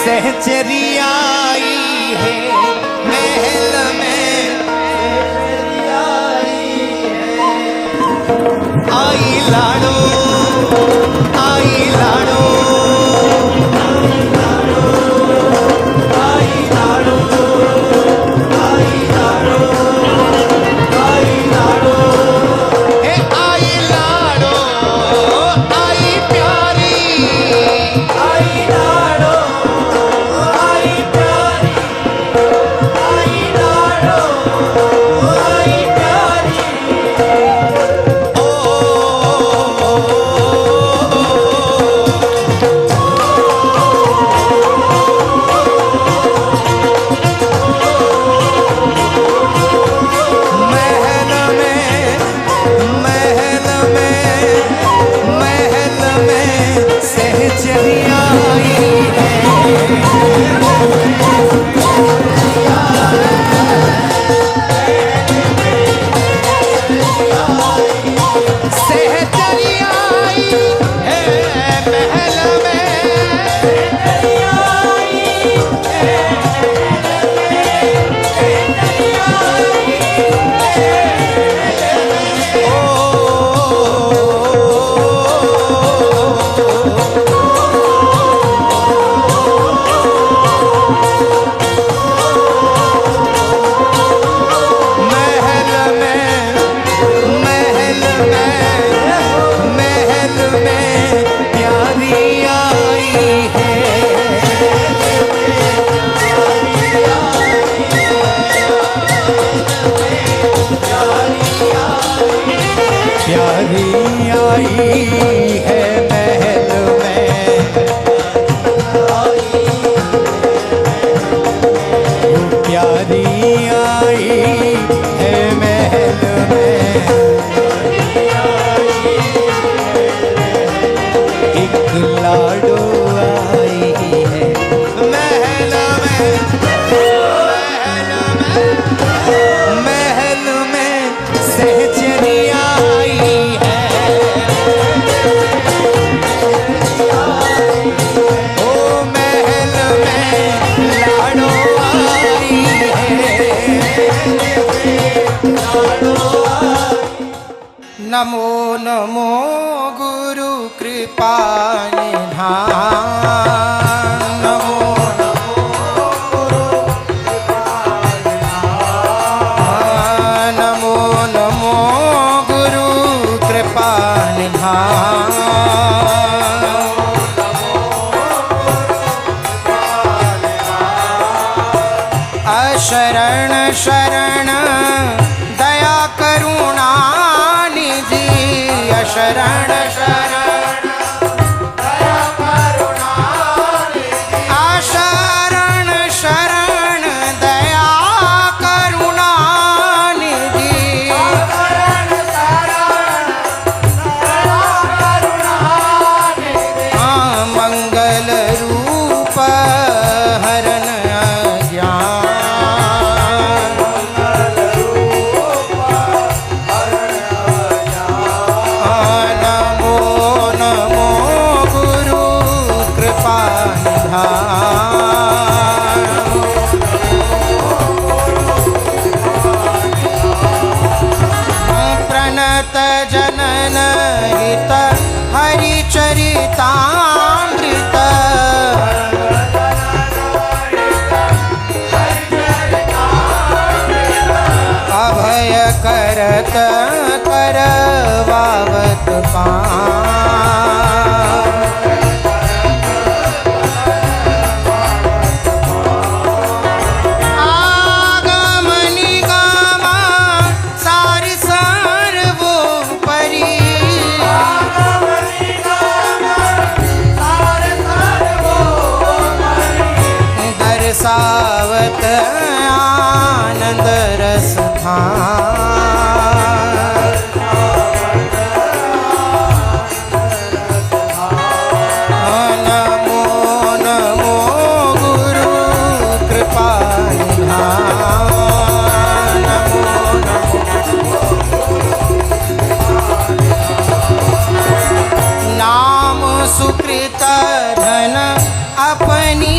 सहचरी आई है महल में, आई लाड़ो, आई लाड़ो, आई लाड़ो, आई लाड़ो, आई लाड़ो, हे आई लाड़ो, आई प्यारी, आई लाड़ो, आई प्यारी, आई लाड़ो, आई प्यारी। नमो नमो गुरु कृपा निधान, नमो नमो गुरु कृपा निधान, नमो नमो गुरु कृपा निधान, अशरण शरण दया करुणा शरण शरण दया करुणा निधि, शरण शरण दया करुणा निधि, शरण शरण दया करुणा निधि, मंगल रूप हरण अज्ञान, प्रणत जनन हित हरिचरितामृत, अभय करत करवावत पान, सावत आनंद रस नमो नमो गुरु कृपा निधान, नमो नमो नाम सुकृत धन अपनी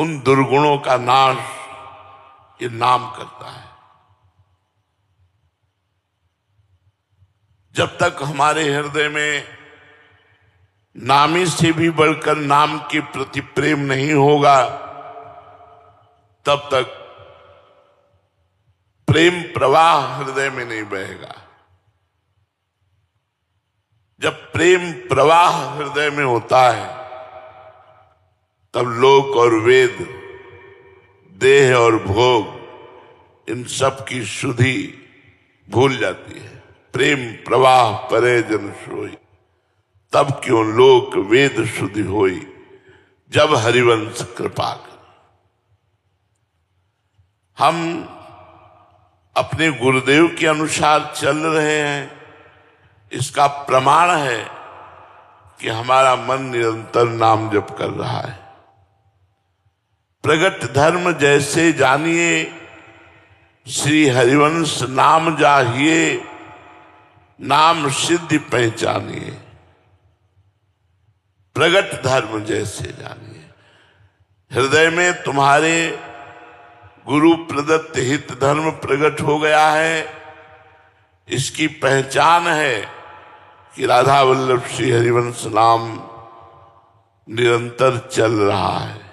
उन दुर्गुणों का नाश ये नाम करता है। जब तक हमारे हृदय में नामी से भी बढ़कर नाम के प्रति प्रेम नहीं होगा, तब तक प्रेम प्रवाह हृदय में नहीं बहेगा। जब प्रेम प्रवाह हृदय में होता है, तब लोक और वेद, देह और भोग, इन सब की शुद्धि भूल जाती है। प्रेम प्रवाह परे जन सोई, तब क्यों लोक वेद शुद्धि होई, जब हरिवंश कृपा कर। हम अपने गुरुदेव के अनुसार चल रहे हैं, इसका प्रमाण है कि हमारा मन निरंतर नाम जप कर रहा है। प्रगट धर्म जैसे जानिए, श्री हरिवंश नाम जाहिए, नाम सिद्धि पहचानिए। प्रगट धर्म जैसे जानिए, हृदय में तुम्हारे गुरु प्रदत्त हित धर्म प्रकट हो गया है। इसकी पहचान है कि राधा वल्लभ श्री हरिवंश नाम निरंतर चल रहा है।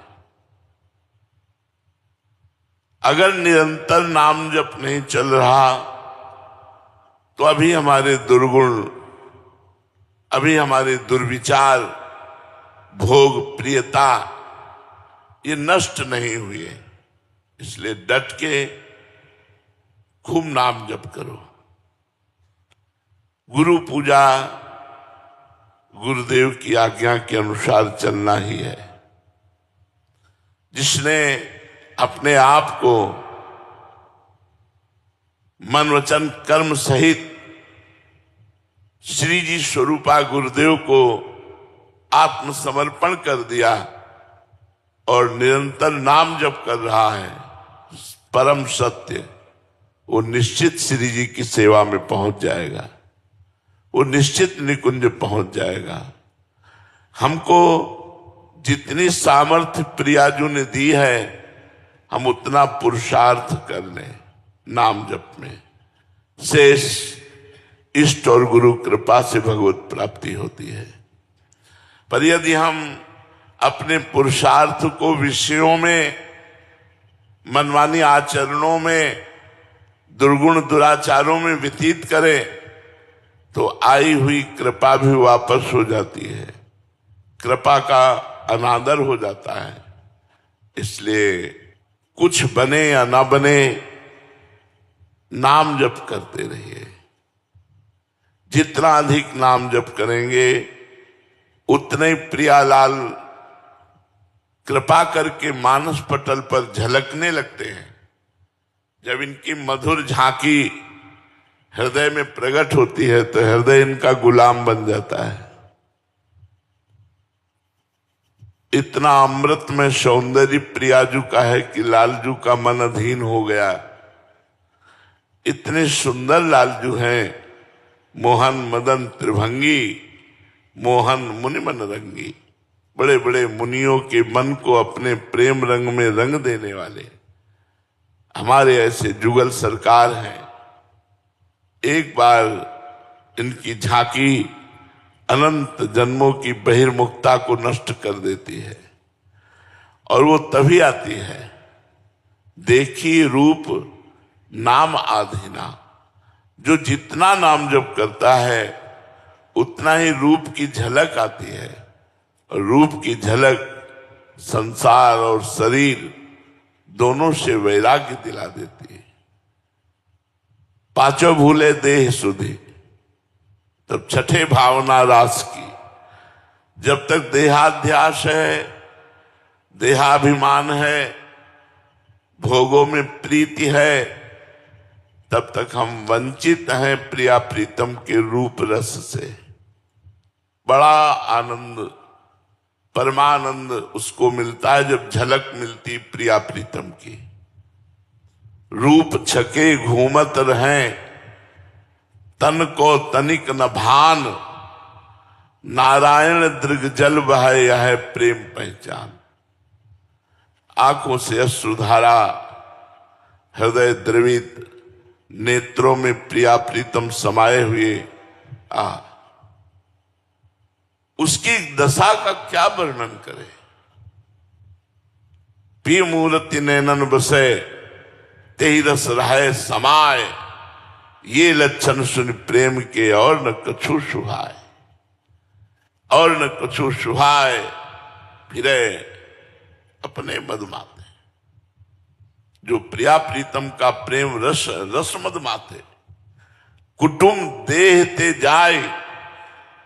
अगर निरंतर नाम जप नहीं चल रहा, तो अभी हमारे दुर्गुण, अभी हमारे दुर्विचार, भोग प्रियता, ये नष्ट नहीं हुए। इसलिए डट के खूब नाम जप करो। गुरु पूजा गुरुदेव की आज्ञा के अनुसार चलना ही है। जिसने अपने आप को मन वचन कर्म सहित श्री जी स्वरूपा गुरुदेव को आत्मसमर्पण कर दिया और निरंतर नाम जप कर रहा है, परम सत्य, वो निश्चित श्री जी की सेवा में पहुंच जाएगा, वो निश्चित निकुंज पहुंच जाएगा। हमको जितनी सामर्थ्य प्रियाजू ने दी है, हम उतना पुरुषार्थ कर लें नाम जप में। शेष इष्ट और गुरु कृपा से भगवत प्राप्ति होती है। पर यदि हम अपने पुरुषार्थ को विषयों में, मनमानी आचरणों में, दुर्गुण दुराचारों में व्यतीत करें, तो आई हुई कृपा भी वापस हो जाती है, कृपा का अनादर हो जाता है। इसलिए कुछ बने या ना बने, नाम जप करते रहिए। जितना अधिक नाम जप करेंगे, उतने प्रियालाल कृपा करके मानस पटल पर झलकने लगते हैं। जब इनकी मधुर झांकी हृदय में प्रकट होती है, तो हृदय इनका गुलाम बन जाता है। इतना अमृत में सौंदर्य प्रियाजू का है कि लालजू का मन अधीन हो गया। इतने सुंदर लालजू हैं, मोहन मदन त्रिभंगी, मोहन मुनि मन रंगी। बड़े बड़े मुनियों के मन को अपने प्रेम रंग में रंग देने वाले हमारे ऐसे जुगल सरकार हैं। एक बार इनकी झांकी अनंत जन्मों की बहिर्मुखता को नष्ट कर देती है, और वो तभी आती है, देखी रूप नाम आधीना। जो जितना नाम जप करता है, उतना ही रूप की झलक आती है, और रूप की झलक संसार और शरीर दोनों से वैराग्य दिला देती है। पांचों भूले देह सुधि, तब छठे भावना रास की। जब तक देहाध्यास है, देहाभिमान है, भोगों में प्रीति है, तब तक हम वंचित हैं प्रिया प्रीतम के रूप रस से। बड़ा आनंद, परमानंद उसको मिलता है जब झलक मिलती प्रिया प्रीतम की। रूप छके घूमत रहें, तन को तनिक न भान, नारायण दृग जल बहे यह प्रेम पहचान। आंखों से अश्रुधारा, हृदय द्रवित, नेत्रों में प्रिया प्रीतम समाये हुए उसकी दशा का क्या वर्णन करे। पी मूर्ति नैनन बसे तेहि रस रहे समाय, ये लक्षण सुन प्रेम के और न कछु सुहाय, और न कछु सुहाय, फिरे अपने मद माते। जो प्रिया प्रीतम का प्रेम रस रस मद माते, कुटुंब देह ते जाए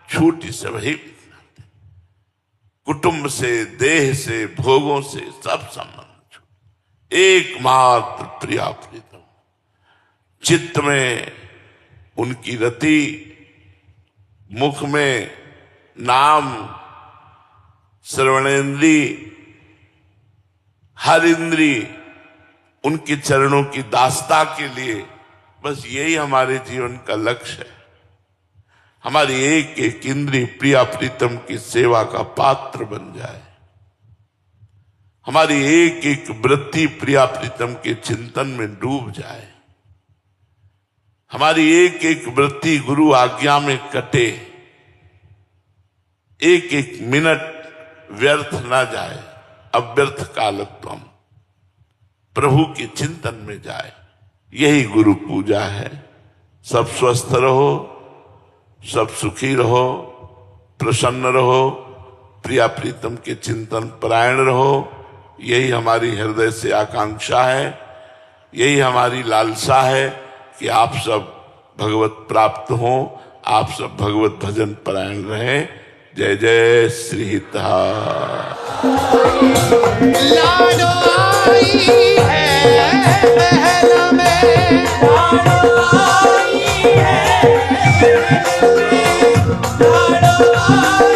छूटी से वही। कुटुंब से, देह से, भोगों से सब संबंध छूट, एकमात्र प्रिया प्रीतम। चित्त में उनकी रति, मुख में नाम, श्रवणेन्द्री, हर इंद्री उनके चरणों की दास्ता के लिए, बस यही हमारे जीवन का लक्ष्य है। हमारी एक एक इंद्री प्रिया प्रीतम की सेवा का पात्र बन जाए, हमारी एक एक वृत्ति प्रिया प्रीतम के चिंतन में डूब जाए, हमारी एक एक वृत्ति गुरु आज्ञा में कटे, एक एक मिनट व्यर्थ ना जाए, अव्यर्थ कालत्वम प्रभु के चिंतन में जाए। यही गुरु पूजा है। सब स्वस्थ रहो, सब सुखी रहो, प्रसन्न रहो, प्रिया प्रीतम के चिंतन परायण रहो। यही हमारी हृदय से आकांक्षा है, यही हमारी लालसा है कि आप सब भगवत प्राप्त हो, आप सब भगवत भजन परायण रहें। जय जय श्री हितहा। लाडो आई है महल में, लाडो आई है, लाडो आई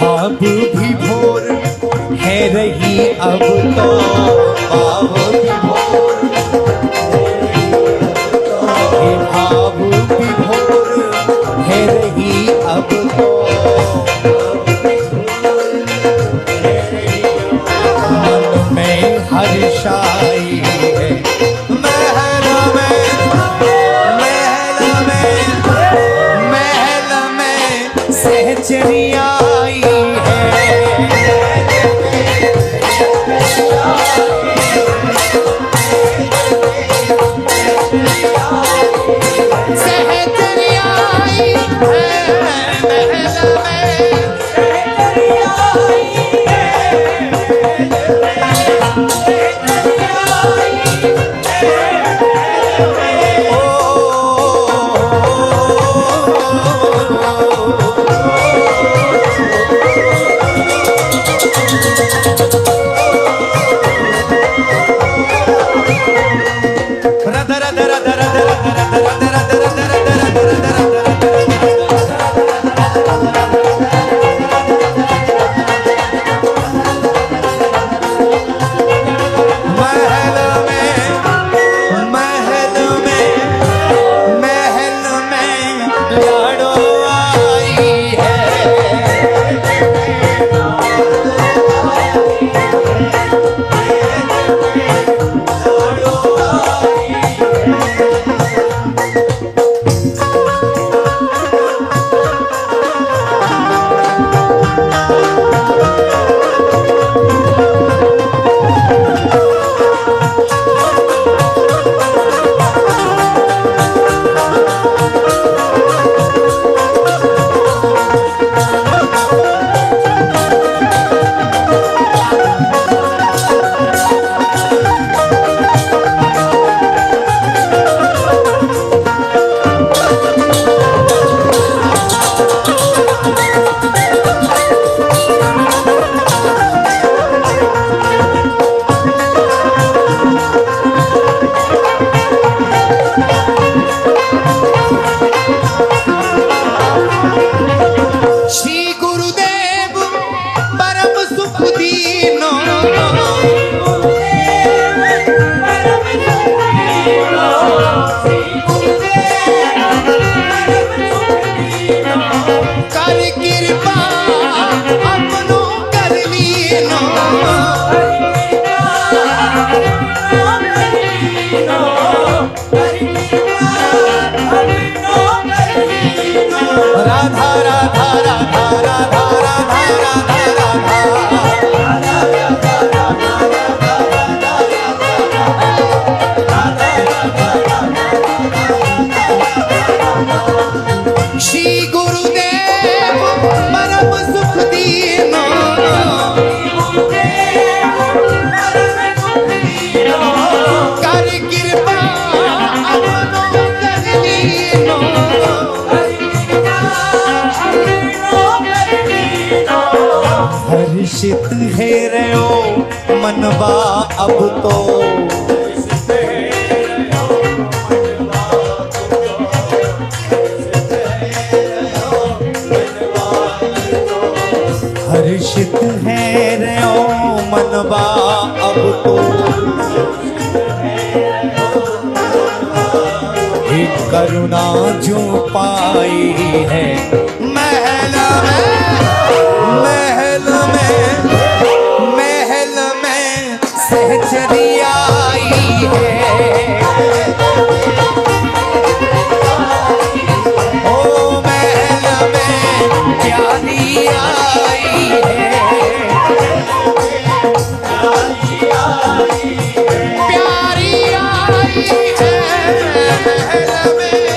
अब भी भोर है रही अब तो, अब भी भोर अब भी भोर है रही अब तो, मन में हर्षाई है महल में, महल में, महल में सहचरिया सहचरिया आई है महल में। हर्षित है रहो मनवा अब तो, हर्षित है रहो मनवा अब तो, एक करुणा जो पाई है महल में सहचरी आई है। ओ महल में प्यारी आई है, प्यारी आई है महल में,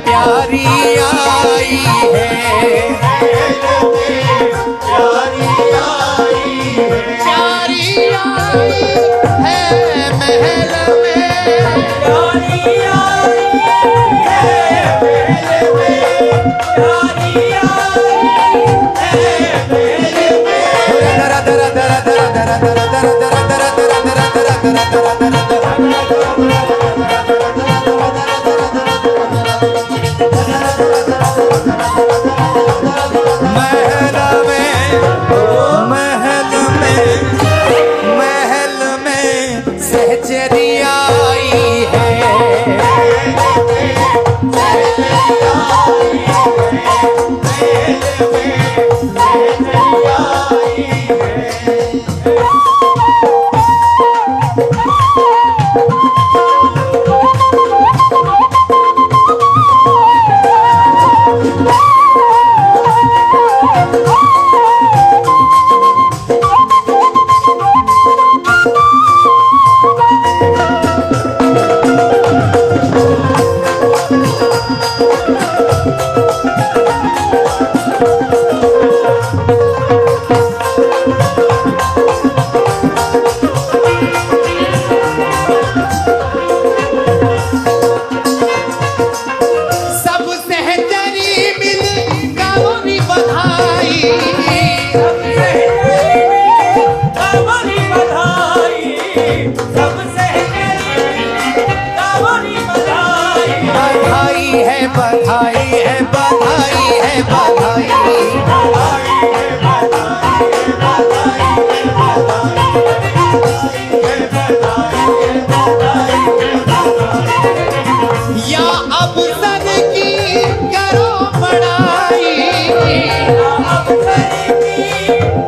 प्यारी सब सहचरी मिल गौरी बधाई, सब सहचरी गौरी बधाई, सब सहचरी गौरी बधाई। बधाई है बधाई है बधाई है बधाई, या अब सर की करो बड़ाई, अब सर की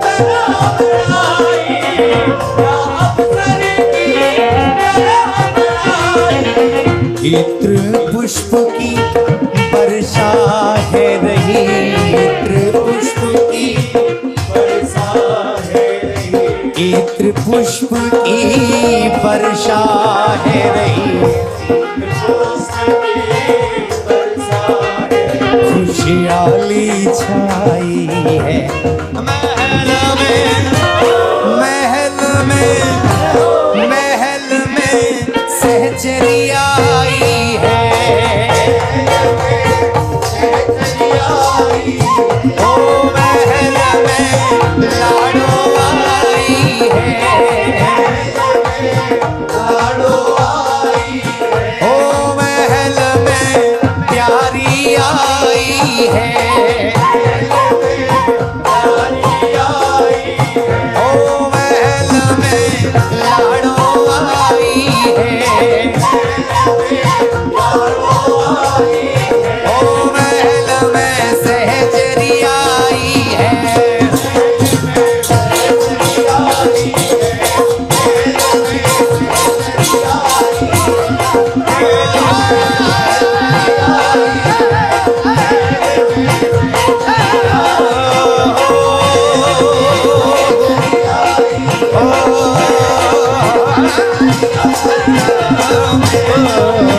करो बड़ाई, अब सर की करो बड़ाई। इत्र पुष्प की वर्षा है रही, इत्र पुष्प की वर्षा है रही, इत्र पुष्प की वर्षा है रही, खुशहाली छाई है महल में, महल में, महल में सहचरी आई है, ओ महल में लाडो आई है, ओ महल में प्यारी आई है, ओ महल में लाडो आई है, ओ महल में सहचरी आई है। Oh